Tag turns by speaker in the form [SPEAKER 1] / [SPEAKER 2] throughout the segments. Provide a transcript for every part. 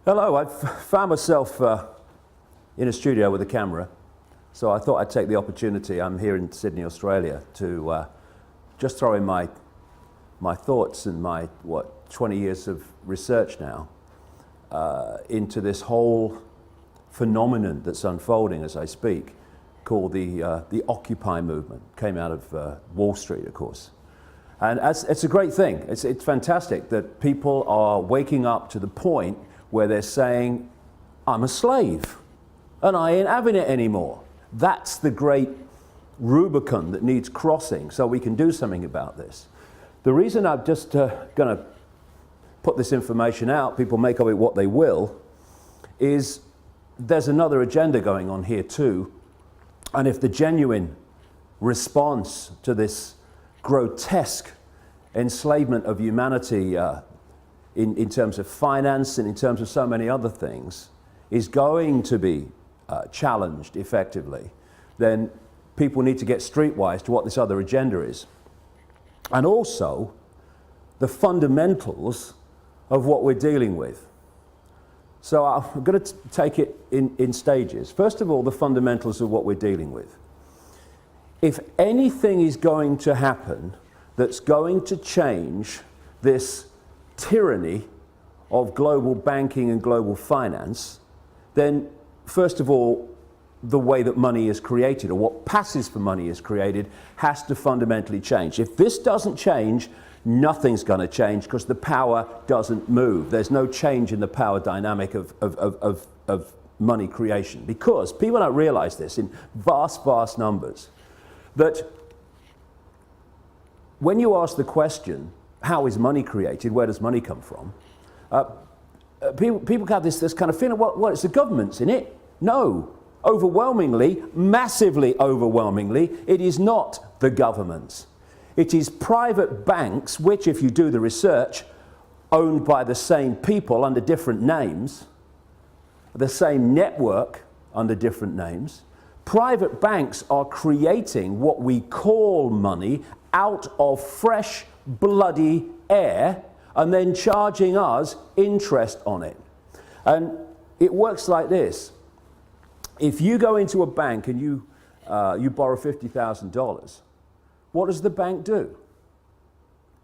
[SPEAKER 1] Hello, I've found myself in a studio with a camera, so I thought I'd take the opportunity. I'm here in Sydney, Australia, to just throw in my thoughts and my 20 years of research now into this whole phenomenon that's unfolding as I speak, called the Occupy movement. Came out of Wall Street, of course. And it's a great thing. It's fantastic that people are waking up to the point where they're saying, I'm a slave and I ain't having it anymore. That's the great Rubicon that needs crossing so we can do something about this. The reason I'm just going to put this information out, people make of it what they will, is there's another agenda going on here too. And if the genuine response to this grotesque enslavement of humanity in terms of finance and in terms of so many other things is going to be challenged effectively, then people need to get streetwise to what this other agenda is. And also the fundamentals of what we're dealing with. So I'm going to take it in stages. First of all, the fundamentals of what we're dealing with. If anything is going to happen that's going to change this tyranny of global banking and global finance, then first of all, the way that money is created, or what passes for money is created, has to fundamentally change. If this doesn't change, nothing's going to change because the power doesn't move. There's no change in the power dynamic of money creation, because people don't realize this in vast, vast numbers, that when you ask the question, how is money created? Where does money come from? People have this kind of feeling, what, it's the government's in it? No. Overwhelmingly, massively overwhelmingly, it is not the government's. It is private banks, which, if you do the research, owned by the same people under different names, the same network under different names. Private banks are creating what we call money out of fresh, bloody air, and then charging us interest on it. And it works like this. If you go into a bank and you borrow $50,000, what does the bank do?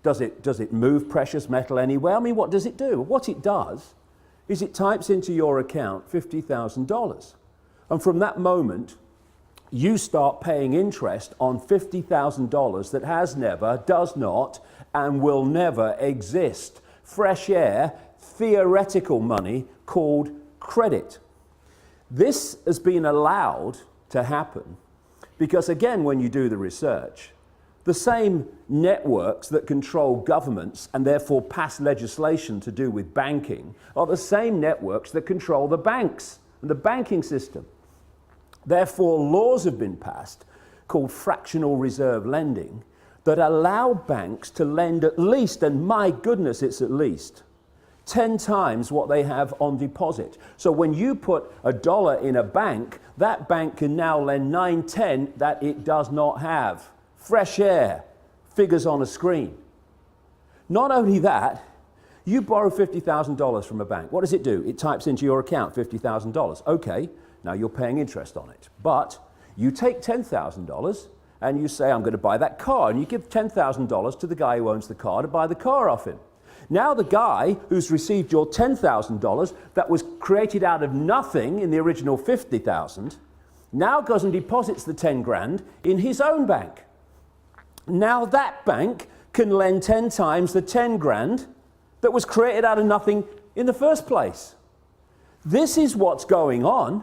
[SPEAKER 1] Does it move precious metal anywhere? I mean, what does it do? What it does is it types into your account $50,000. And from that moment, you start paying interest on $50,000 that has never, does not, and will never exist. Fresh air, theoretical money called credit. This has been allowed to happen because, again, when you do the research, the same networks that control governments and therefore pass legislation to do with banking are the same networks that control the banks and the banking system. Therefore, laws have been passed called fractional reserve lending that allow banks to lend at least, and my goodness, it's at least, 10 times what they have on deposit. So when you put $1 in a bank, that bank can now lend 9/10 that it does not have. Fresh air, figures on a screen. Not only that, you borrow $50,000 from a bank. What does it do? It types into your account $50,000. Okay, now you're paying interest on it. But you take $10,000 and you say, I'm going to buy that car, and you give $10,000 to the guy who owns the car to buy the car off him. Now the guy who's received your $10,000 that was created out of nothing in the original $50,000 now goes and deposits the 10 grand in his own bank. Now that bank can lend 10 times the 10 grand that was created out of nothing in the first place. This is what's going on.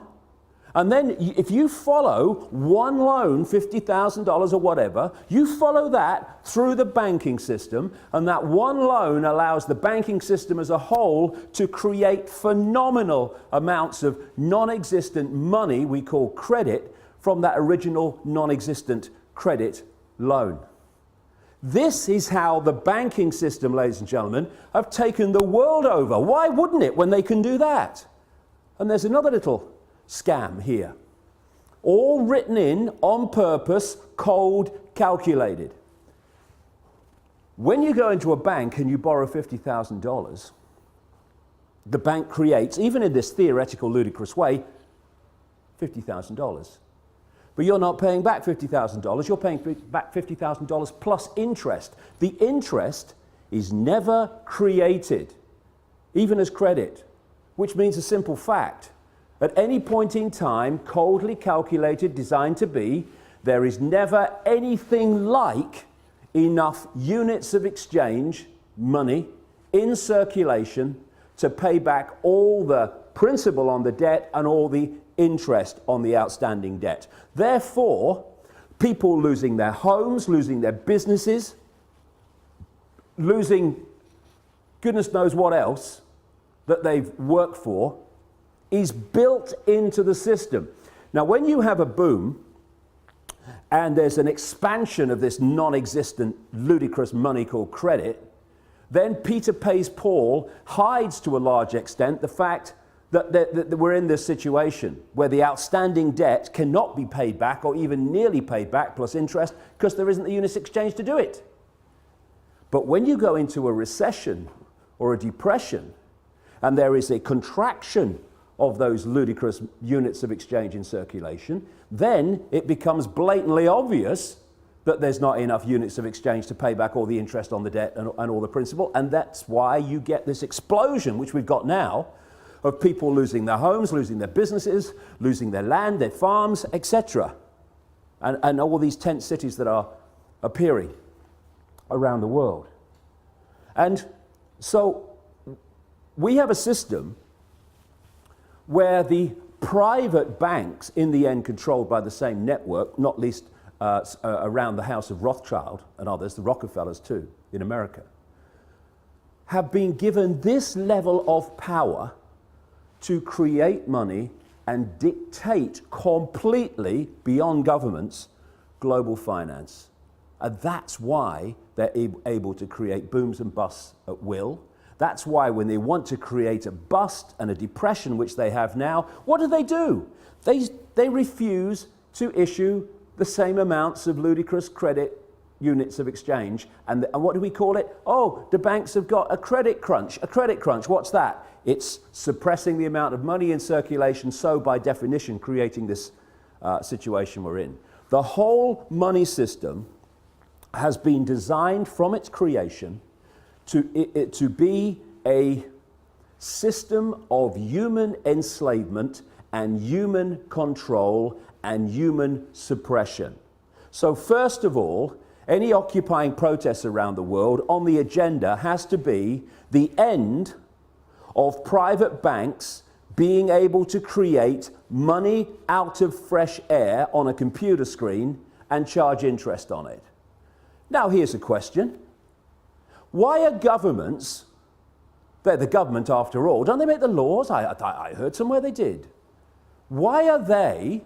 [SPEAKER 1] And then if you follow one loan, $50,000 or whatever, you follow that through the banking system, and that one loan allows the banking system as a whole to create phenomenal amounts of non-existent money we call credit from that original non-existent credit loan. This is how the banking system, ladies and gentlemen, have taken the world over. Why wouldn't it when they can do that? And there's another little scam here. All written in on purpose, cold, calculated. When you go into a bank and you borrow $50,000, the bank creates, even in this theoretical, ludicrous way, $50,000. But you're not paying back $50,000, you're paying back $50,000 plus interest. The interest is never created, even as credit, which means a simple fact. At any point in time, coldly calculated, designed to be, there is never anything like enough units of exchange, money, in circulation to pay back all the principal on the debt and all the interest on the outstanding debt. Therefore, people losing their homes, losing their businesses, losing goodness knows what else that they've worked for, is built into the system. Now, when you have a boom and there's an expansion of this non-existent, ludicrous money called credit, then Peter Pays Paul hides to a large extent the fact that we're in this situation where the outstanding debt cannot be paid back or even nearly paid back plus interest because there isn't the units exchange to do it. But when you go into a recession or a depression and there is a contraction of those ludicrous units of exchange in circulation, then it becomes blatantly obvious that there's not enough units of exchange to pay back all the interest on the debt and all the principal, and that's why you get this explosion, which we've got now, of people losing their homes, losing their businesses, losing their land, their farms, etc. And all these tent cities that are appearing around the world. And so we have a system where the private banks, in the end controlled by the same network, not least around the house of Rothschild and others, the Rockefellers too, in America, have been given this level of power to create money and dictate completely, beyond governments, global finance. And that's why they're able to create booms and busts at will. That's why when they want to create a bust and a depression, which they have now, what do? They refuse to issue the same amounts of ludicrous credit units of exchange. And what do we call it? Oh, the banks have got a credit crunch. A credit crunch, what's that? It's suppressing the amount of money in circulation, so by definition creating this situation we're in. The whole money system has been designed from its creation to be a system of human enslavement and human control and human suppression. So first of all, any occupying protests around the world on the agenda has to be the end of private banks being able to create money out of fresh air on a computer screen and charge interest on it. Now here's a question. Why are governments, they're the government after all, don't they make the laws? I heard somewhere they did. Why are they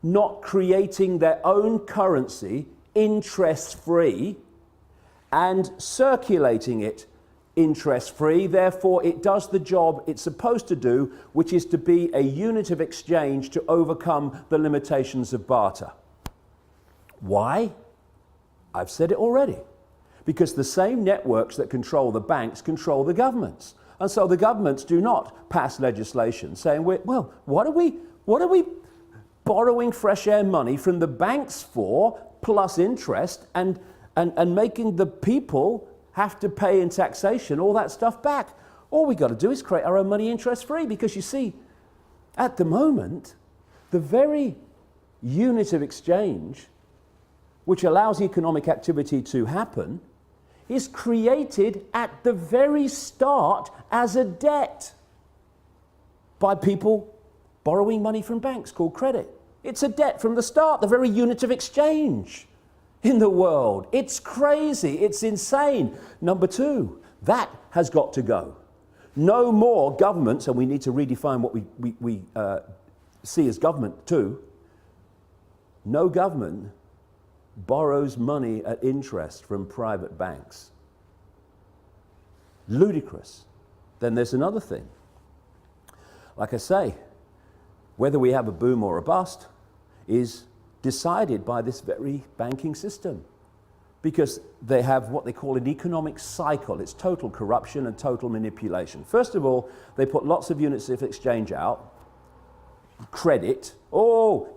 [SPEAKER 1] not creating their own currency interest-free and circulating it interest-free? Therefore, it does the job it's supposed to do, which is to be a unit of exchange to overcome the limitations of barter. Why? I've said it already. Because the same networks that control the banks control the governments. And so the governments do not pass legislation saying, well, what are we borrowing fresh air money from the banks for, plus interest, and making the people have to pay in taxation all that stuff back? All we got to do is create our own money interest-free, because you see, at the moment, the very unit of exchange which allows economic activity to happen is created at the very start as a debt by people borrowing money from banks called credit. It's a debt from the start, the very unit of exchange in the world. It's crazy, it's insane. Number two, that has got to go. No more governments, and we need to redefine what we see as government too. No government borrows money at interest from private banks. Ludicrous. Then there's another thing. Like I say, whether we have a boom or a bust is decided by this very banking system. because they have what they call an economic cycle. It's total corruption and total manipulation. First of all, they put lots of units of exchange out, credit. Oh,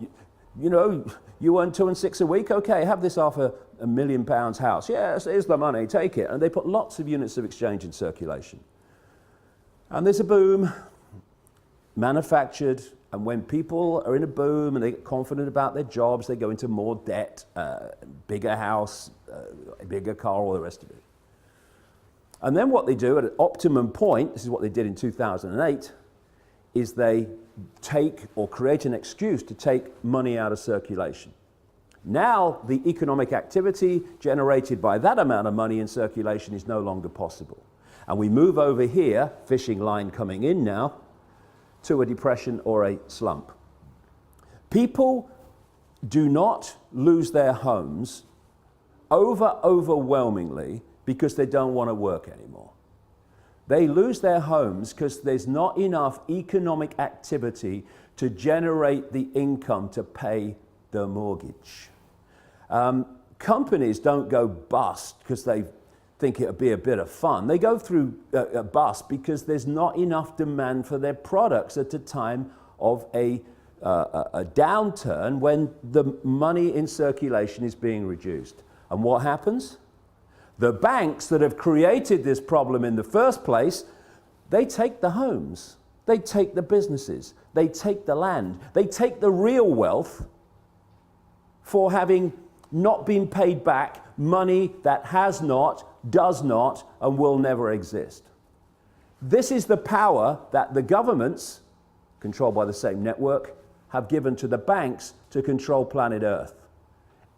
[SPEAKER 1] you know, you earn 2 and 6 a week? Okay, have this £500,000 house. Yes, here's the money, take it. And they put lots of units of exchange in circulation. And there's a boom, manufactured, and when people are in a boom and they get confident about their jobs, they go into more debt, bigger house, a bigger car, all the rest of it. And then what they do at an optimum point, this is what they did in 2008, is they take or create an excuse to take money out of circulation. Now the economic activity generated by that amount of money in circulation is no longer possible. And we move over here, fishing line coming in now, to a depression or a slump. People do not lose their homes overwhelmingly because they don't want to work anymore. They lose their homes because there's not enough economic activity to generate the income to pay the mortgage. Companies don't go bust because they think it would be a bit of fun. They go through a bust because there's not enough demand for their products at a time of a downturn when the money in circulation is being reduced. And what happens? The banks that have created this problem in the first place, they take the homes, they take the businesses, they take the land, they take the real wealth for having not been paid back money that has not, does not, and will never exist. This is the power that the governments, controlled by the same network, have given to the banks to control planet Earth.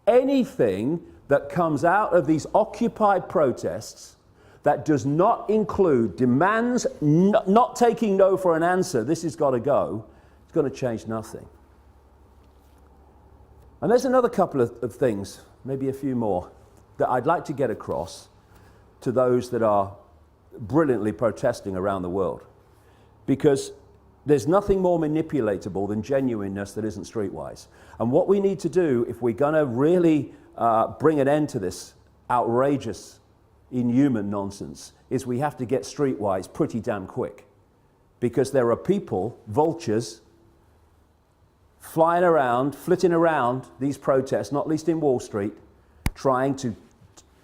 [SPEAKER 1] Anything that comes out of these Occupy protests that does not include demands, not taking no for an answer, this has got to go, it's going to change nothing. And there's another couple of things, maybe a few more, that I'd like to get across to those that are brilliantly protesting around the world. Because there's nothing more manipulatable than genuineness that isn't streetwise. And what we need to do, if we're going to really bring an end to this outrageous, inhuman nonsense, is we have to get streetwise pretty damn quick. Because there are people, vultures, flying around, flitting around these protests, not least in Wall Street, trying to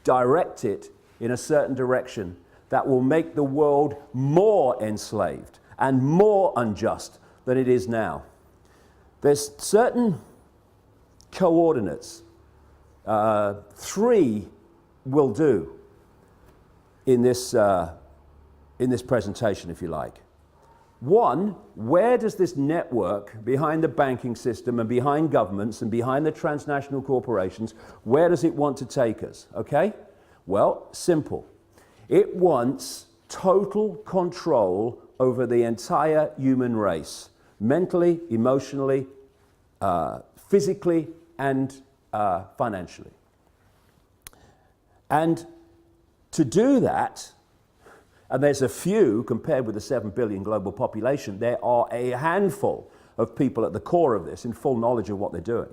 [SPEAKER 1] direct it in a certain direction that will make the world more enslaved and more unjust than it is now. There's certain coordinates, 3 will do in this presentation, if you like. 1, where does this network behind the banking system and behind governments and behind the transnational corporations, where does it want to take us? Okay? Well, simple. It wants total control over the entire human race, mentally, emotionally, physically, and financially. And to do that, and there's a few, compared with the 7 billion global population, there are a handful of people at the core of this in full knowledge of what they're doing.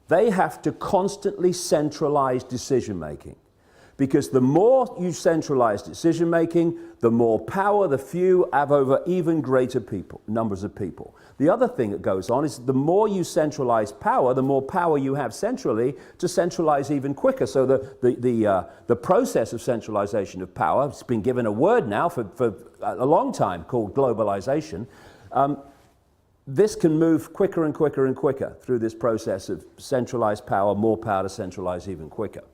[SPEAKER 1] They have to constantly centralize decision-making. Because the more you centralize decision-making, the more power the few have over even greater numbers of people. The other thing that goes on is the more you centralize power, the more power you have centrally to centralize even quicker. So the process of centralization of power, it's been given a word now for a long time called globalization. This can move quicker and quicker and quicker through this process of centralized power, more power to centralize even quicker.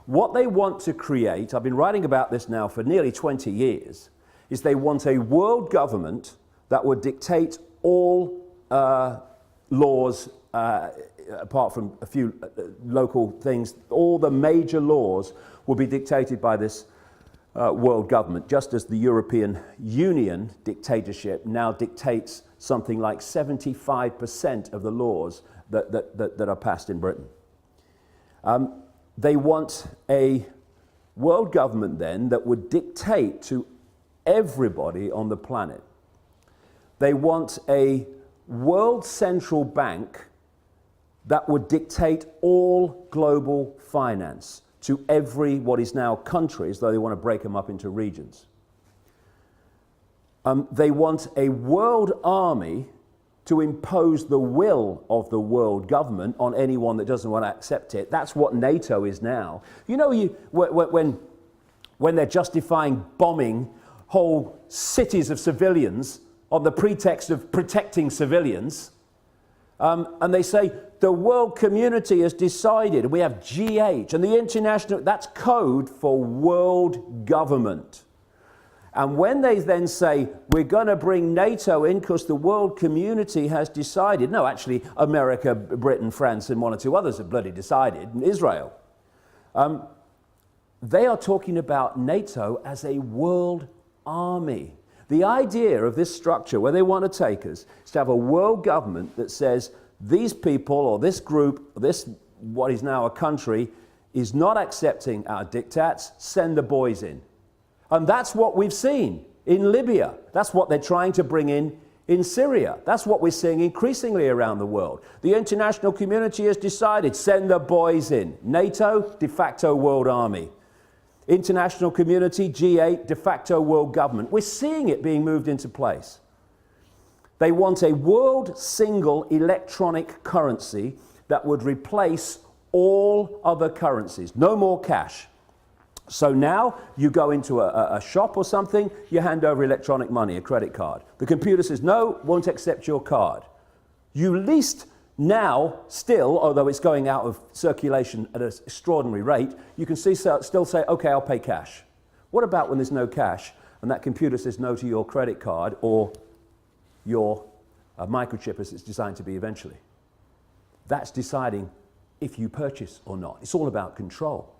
[SPEAKER 1] What they want to create, I've been writing about this now for nearly 20 years, is they want a world government that would dictate all laws, apart from a few local things. All the major laws will be dictated by this world government, just as the European Union dictatorship now dictates something like 75% of the laws that are passed in Britain. They want a world government then that would dictate to everybody on the planet. They want a world central bank that would dictate all global finance to every what is now countries, though they want to break them up into regions. They want a world army to impose the will of the world government on anyone that doesn't want to accept it. That's what NATO is now. You know, when they're justifying bombing whole cities of civilians on the pretext of protecting civilians, and they say the world community has decided, we have GH, and the international, that's code for world government. And when they then say, we're going to bring NATO in because the world community has decided, no, actually, America, Britain, France, and one or two others have bloody decided, and Israel. They are talking about NATO as a world army. The idea of this structure, where they want to take us, is to have a world government that says, these people, or this group, this, what is now a country, is not accepting our diktats, send the boys in. And that's what we've seen in Libya. That's what they're trying to bring in Syria. That's what we're seeing increasingly around the world. The international community has decided, send the boys in. NATO, de facto world army. International community, G8, de facto world government. We're seeing it being moved into place. They want a world single electronic currency that would replace all other currencies. No more cash. So now you go into a shop or something, you hand over electronic money, a credit card. The computer says, no, won't accept your card. You least now, still, although it's going out of circulation at an extraordinary rate, you can still say, okay, I'll pay cash. What about when there's no cash and that computer says no to your credit card or your microchip as it's designed to be eventually? That's deciding if you purchase or not. It's all about control.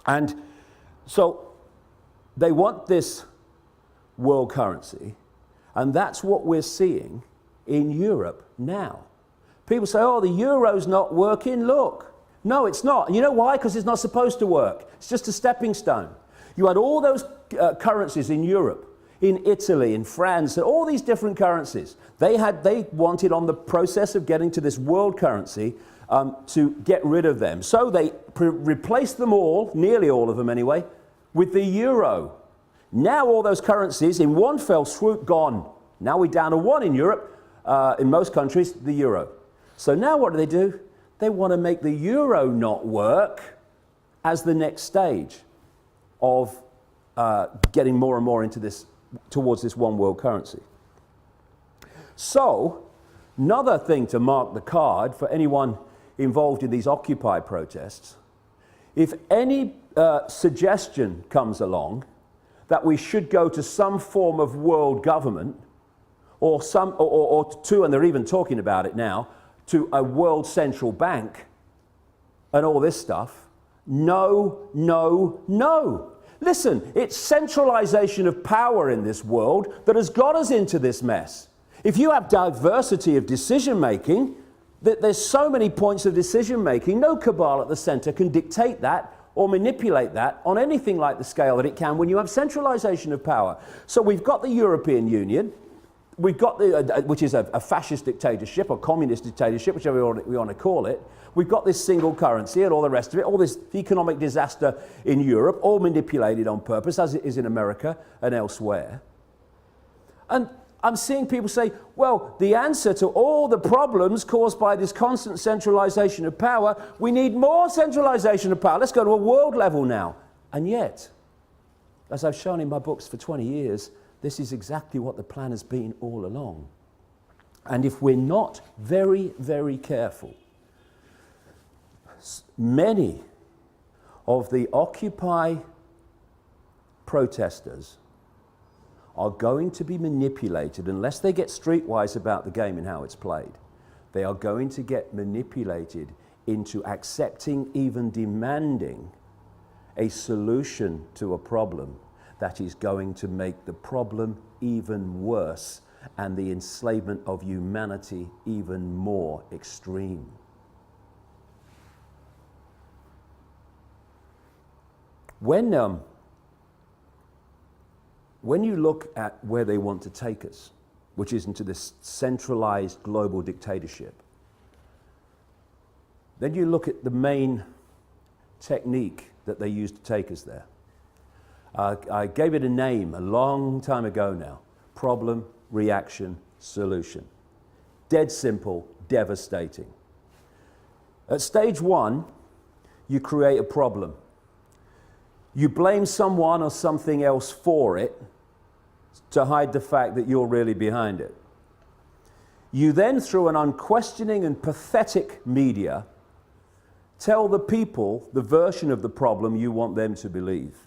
[SPEAKER 1] And so they want this world currency, and that's what we're seeing in Europe now. People say, oh, the euro's not working. Look. No, it's not. And you know why? Because it's not supposed to work. It's just a stepping stone. You had all those currencies in Europe, in Italy, in France, all these different currencies. They wanted on the process of getting to this world currency to get rid of them. So they replaced them all, nearly all of them anyway, with the euro. Now all those currencies in one fell swoop gone. Now we're down to one in Europe, in most countries, the euro. So now what do? They want to make the euro not work as the next stage of getting more and more into this, towards this one world currency. So, another thing to mark the card for anyone involved in these Occupy protests, if any suggestion comes along that we should go to some form of world government, or and they're even talking about it now, to a world central bank and all this stuff, no, no, no. Listen, it's centralization of power in this world that has got us into this mess. If you have diversity of decision making, there's so many points of decision making, no cabal at the center can dictate that or manipulate that on anything like the scale that it can when you have centralization of power. So we've got the European Union, we've got which is a fascist dictatorship or communist dictatorship, whichever we want to call it. We've got this single currency and all the rest of it, all this economic disaster in Europe, all manipulated on purpose, as it is in America and elsewhere. And I'm seeing people say, well, the answer to all the problems caused by this constant centralization of power, we need more centralization of power. Let's go to a world level now. And yet, as I've shown in my books for 20 years, this is exactly what the plan has been all along. And if we're not very, very careful, many of the Occupy protesters are going to be manipulated, unless they get streetwise about the game and how it's played. They are going to get manipulated into accepting, even demanding, a solution to a problem that is going to make the problem even worse and the enslavement of humanity even more extreme. When you look at where they want to take us, which is into this centralized global dictatorship, Then you look at the main technique that they used to take us there. I gave it a name a long time ago now. Problem, reaction, solution. Dead simple, devastating. At stage one, you create a problem. You blame someone or something else for it to hide the fact that you're really behind it. You then, through an unquestioning and pathetic media, tell the people the version of the problem you want them to believe.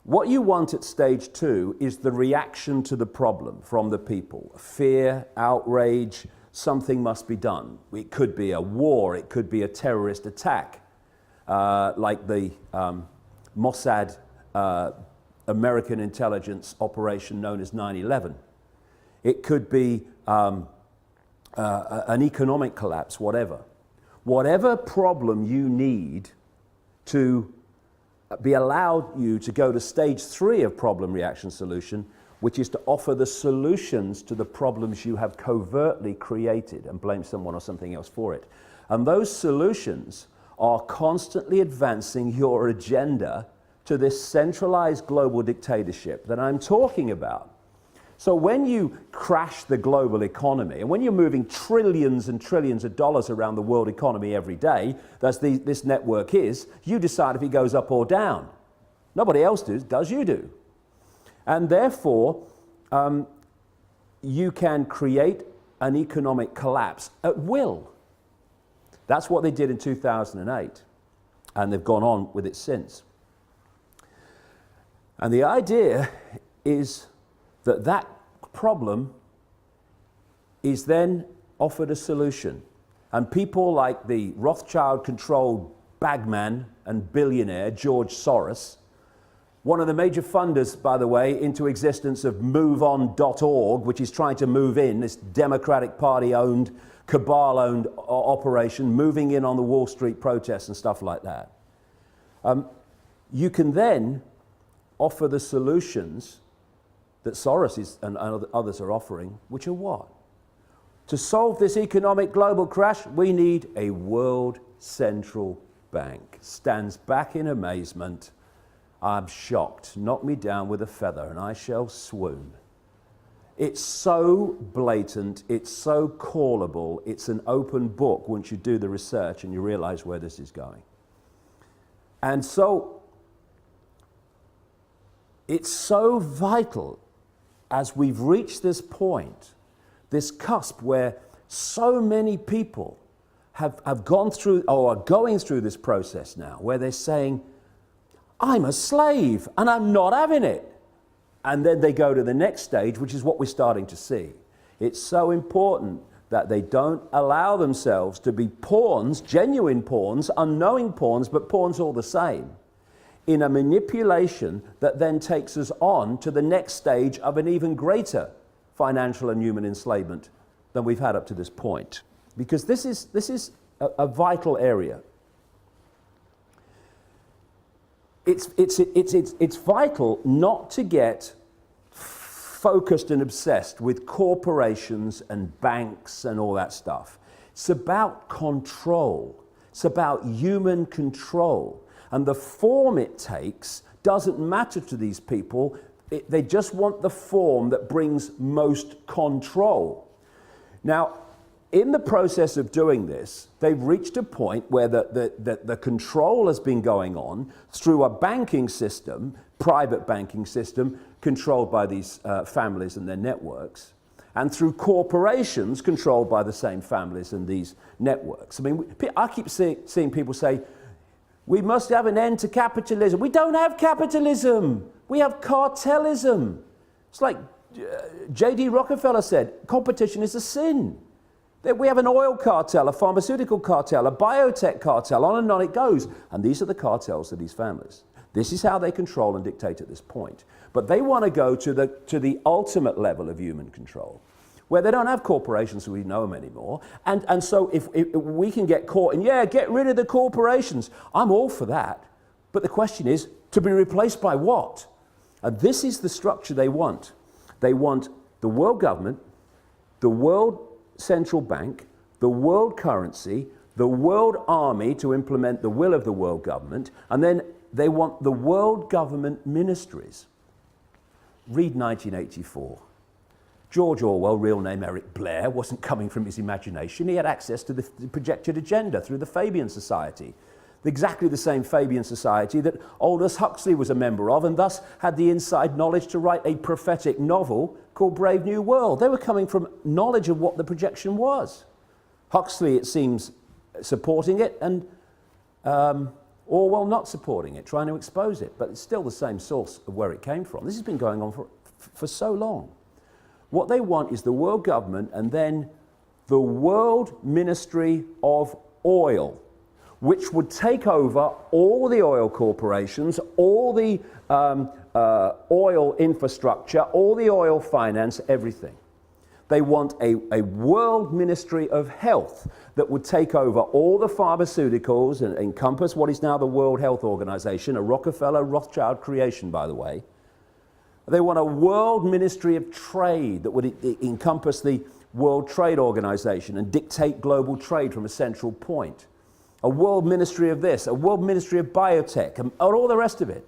[SPEAKER 1] What you want at stage two is the reaction to the problem from the people. Fear, outrage, something must be done. It could be a war, it could be a terrorist attack, like the Mossad American intelligence operation known as 9/11. It could be an economic collapse, whatever. Whatever problem you need to be allowed you to go to stage three of problem, reaction, solution, which is to offer the solutions to the problems you have covertly created and blame someone or something else for it. And those solutions are constantly advancing your agenda to this centralized global dictatorship that I'm talking about. So when you crash the global economy, and when you're moving trillions and trillions of dollars around the world economy every day, that's this network is, you decide if it goes up or down. Nobody else does, you do. And therefore, you can create an economic collapse at will. That's what they did in 2008, and they've gone on with it since. And the idea is that problem is then offered a solution. And people like the Rothschild-controlled bagman and billionaire George Soros, one of the major funders, by the way, into existence of MoveOn.org, which is trying to move in, this Democratic Party-owned, cabal-owned operation, moving in on the Wall Street protests and stuff like that. You can then offer the solutions that Soros and others are offering, which are what? To solve this economic global crash, we need a world central bank. Stands back in amazement. I'm shocked. Knock me down with a feather and I shall swoon. It's so blatant, it's so callable, it's an open book once you do the research and you realize where this is going. And so, it's so vital as we've reached this point, this cusp where so many people have gone through or are going through this process now, where they're saying, I'm a slave and I'm not having it. And then they go to the next stage, which is what we're starting to see. It's so important that they don't allow themselves to be pawns, genuine pawns, unknowing pawns, but pawns all the same, in a manipulation that then takes us on to the next stage of an even greater financial and human enslavement than we've had up to this point. Because this is a vital area. It's vital not to get focused and obsessed with corporations and banks and all that stuff. It's about control. It's about human control. And the form it takes doesn't matter to these people. They just want the form that brings most control. Now, in the process of doing this, they've reached a point where the control has been going on through a banking system, private banking system, controlled by these families and their networks, and through corporations controlled by the same families and these networks. I mean, I keep seeing people say, we must have an end to capitalism. We don't have capitalism. We have cartelism. It's like J.D. Rockefeller said, competition is a sin. We have an oil cartel, a pharmaceutical cartel, a biotech cartel, on and on it goes. And these are the cartels of these families. This is how they control and dictate at this point. But they want to go to the ultimate level of human control, where they don't have corporations so we know them anymore. And so if we can get caught in, yeah, get rid of the corporations, I'm all for that. But the question is, to be replaced by what? And this is the structure they want. They want the world government, the world central bank, the world currency, the world army to implement the will of the world government, and then they want the world government ministries. Read 1984. George Orwell, real name Eric Blair, wasn't coming from his imagination. He had access to the projected agenda through the Fabian Society. Exactly the same Fabian Society that Aldous Huxley was a member of, and thus had the inside knowledge to write a prophetic novel called Brave New World. They were coming from knowledge of what the projection was. Huxley, it seems, supporting it, and Orwell not supporting it, trying to expose it, but it's still the same source of where it came from. This has been going on for so long. What they want is the world government and then the World Ministry of Oil, which would take over all the oil corporations, all the oil infrastructure, all the oil finance, everything. They want a World Ministry of Health that would take over all the pharmaceuticals and encompass what is now the World Health Organization, a Rockefeller Rothschild creation, by the way. They want a World Ministry of Trade that would encompass the World Trade Organization and dictate global trade from a central point. A World Ministry of this, a World Ministry of Biotech, and all the rest of it.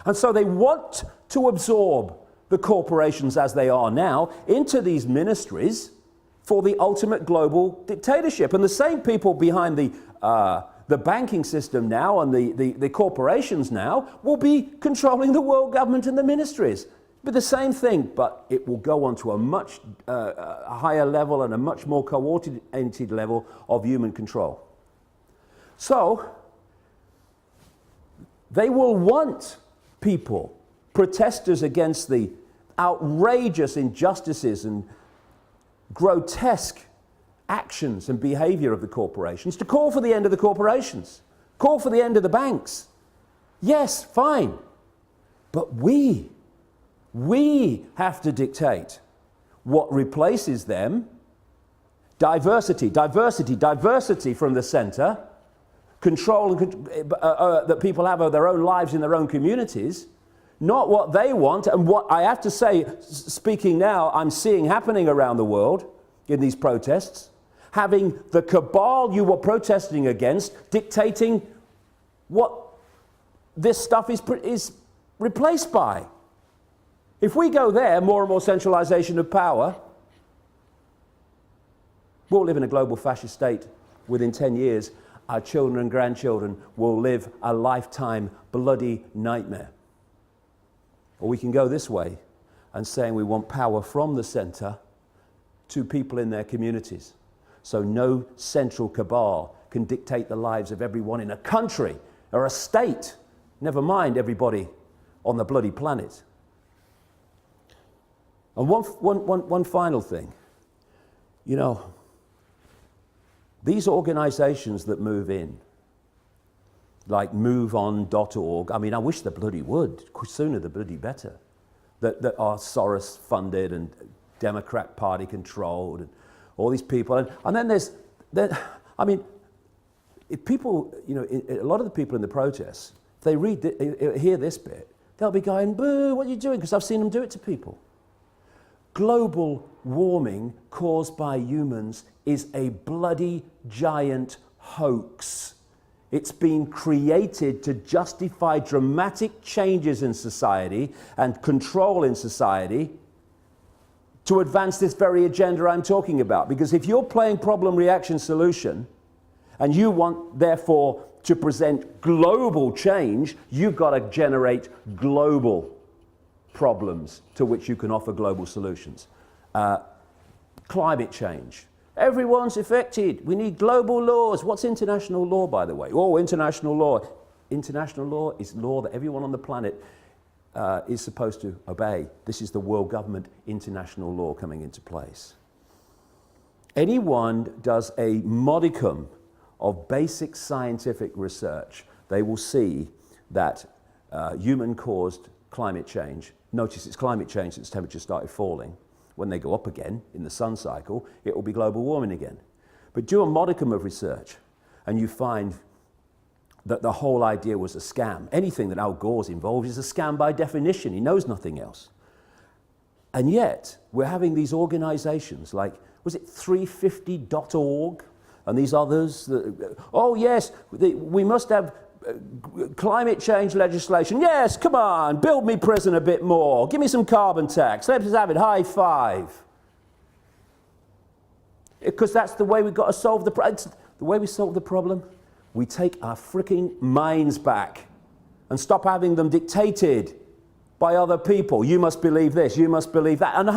[SPEAKER 1] And so they want to absorb the corporations as they are now into these ministries for the ultimate global dictatorship. And the same people behind the banking system now and the corporations now will be controlling the world government and the ministries. But the same thing, but it will go on to a much higher level and a much more coordinated level of human control. So, they will want people, protesters against the outrageous injustices and grotesque actions and behavior of the corporations, to call for the end of the corporations, call for the end of the banks. Yes, fine. But we have to dictate what replaces them. Diversity from the center. Control that people have of their own lives in their own communities, not what they want. And what I have to say, speaking now, I'm seeing happening around the world in these protests, having the cabal you were protesting against dictating what this stuff is replaced by. If we go there, more and more centralization of power, we'll live in a global fascist state within 10 years. Our children and grandchildren will live a lifetime bloody nightmare. Or we can go this way and saying we want power from the center to people in their communities. So no central cabal can dictate the lives of everyone in a country or a state, never mind everybody on the bloody planet. And one final thing. You know, these organizations that move in, like moveon.org, I mean, I wish the bloody would, sooner the bloody better, that are Soros funded and Democrat Party controlled, and all these people. And then I mean, if people, you know, a lot of the people in the protests, if they hear this bit, they'll be going, boo, what are you doing? Because I've seen them do it to people. Global warming caused by humans is a bloody giant hoax. It's been created to justify dramatic changes in society and control in society to advance this very agenda I'm talking about. Because if you're playing problem, reaction, solution, and you want, therefore, to present global change, you've got to generate global problems to which you can offer global solutions. Climate change. Everyone's affected. We need global laws. What's international law, by the way? Oh, international law. International law is law that everyone on the planet is supposed to obey. This is the world government international law coming into place. Anyone does a modicum of basic scientific research, they will see that human-caused climate change, notice it's climate change since temperatures started falling. When they go up again in the sun cycle, it will be global warming again. But do a modicum of research and you find that the whole idea was a scam. Anything that Al Gore's involved is a scam by definition. He knows nothing else. And yet, we're having these organizations like, was it 350.org, and these others. Oh yes, we must have climate change legislation. Yes, come on, build me prison a bit more. Give me some carbon tax. Let's have it. High five. Because that's the way we've got to solve the problem. The way we solve the problem, we take our freaking minds back and stop having them dictated by other people. You must believe this, you must believe that. And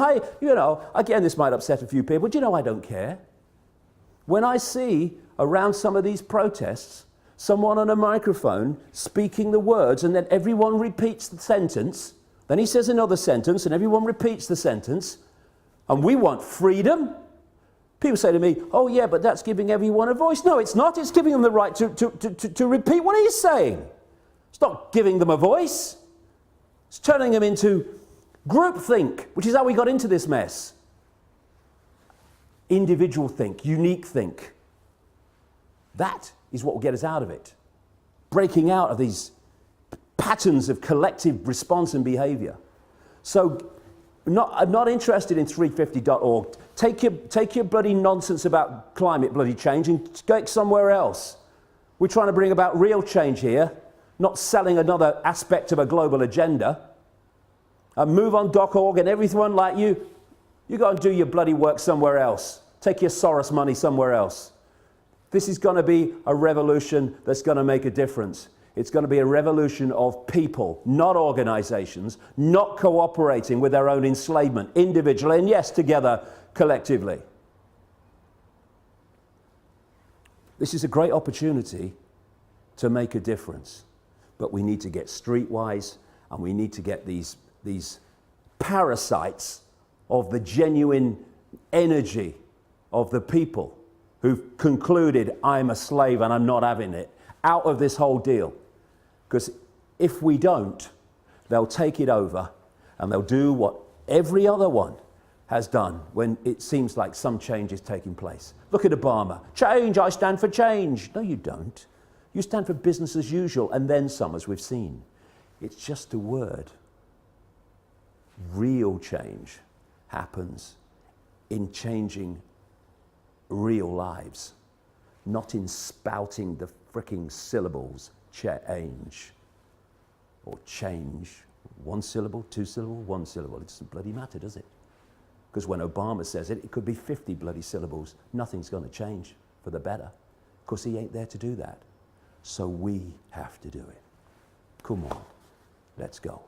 [SPEAKER 1] again, this might upset a few people. Do you know I don't care? When I see around some of these protests, someone on a microphone speaking the words and then everyone repeats the sentence, then he says another sentence and everyone repeats the sentence, and we want freedom. People say to me, oh yeah, but that's giving everyone a voice. No, it's not. It's giving them the right to repeat what he's saying. It's not giving them a voice. It's turning them into groupthink, which is how we got into this mess. Individual think, unique think. That is what will get us out of it. Breaking out of these patterns of collective response and behavior. So I'm not interested in 350.org. Take your bloody nonsense about climate bloody change and go somewhere else. We're trying to bring about real change here, not selling another aspect of a global agenda. And move on .org and everyone like you go and do your bloody work somewhere else. Take your Soros money somewhere else. This is going to be a revolution that's going to make a difference. It's going to be a revolution of people, not organizations, not cooperating with their own enslavement, individually, and yes, together, collectively. This is a great opportunity to make a difference. But we need to get streetwise, and we need to get these parasites of the genuine energy of the people who've concluded, I'm a slave and I'm not having it, out of this whole deal. Because if we don't, they'll take it over and they'll do what every other one has done when it seems like some change is taking place. Look at Obama. Change, I stand for change. No, you don't. You stand for business as usual and then some, as we've seen. It's just a word. Real change happens in changing real lives, not in spouting the fricking syllables change or change. One syllable, two syllable, one syllable. It doesn't bloody matter, does it? Because when Obama says it, it could be 50 bloody syllables. Nothing's going to change for the better because he ain't there to do that. So we have to do it. Come on, let's go.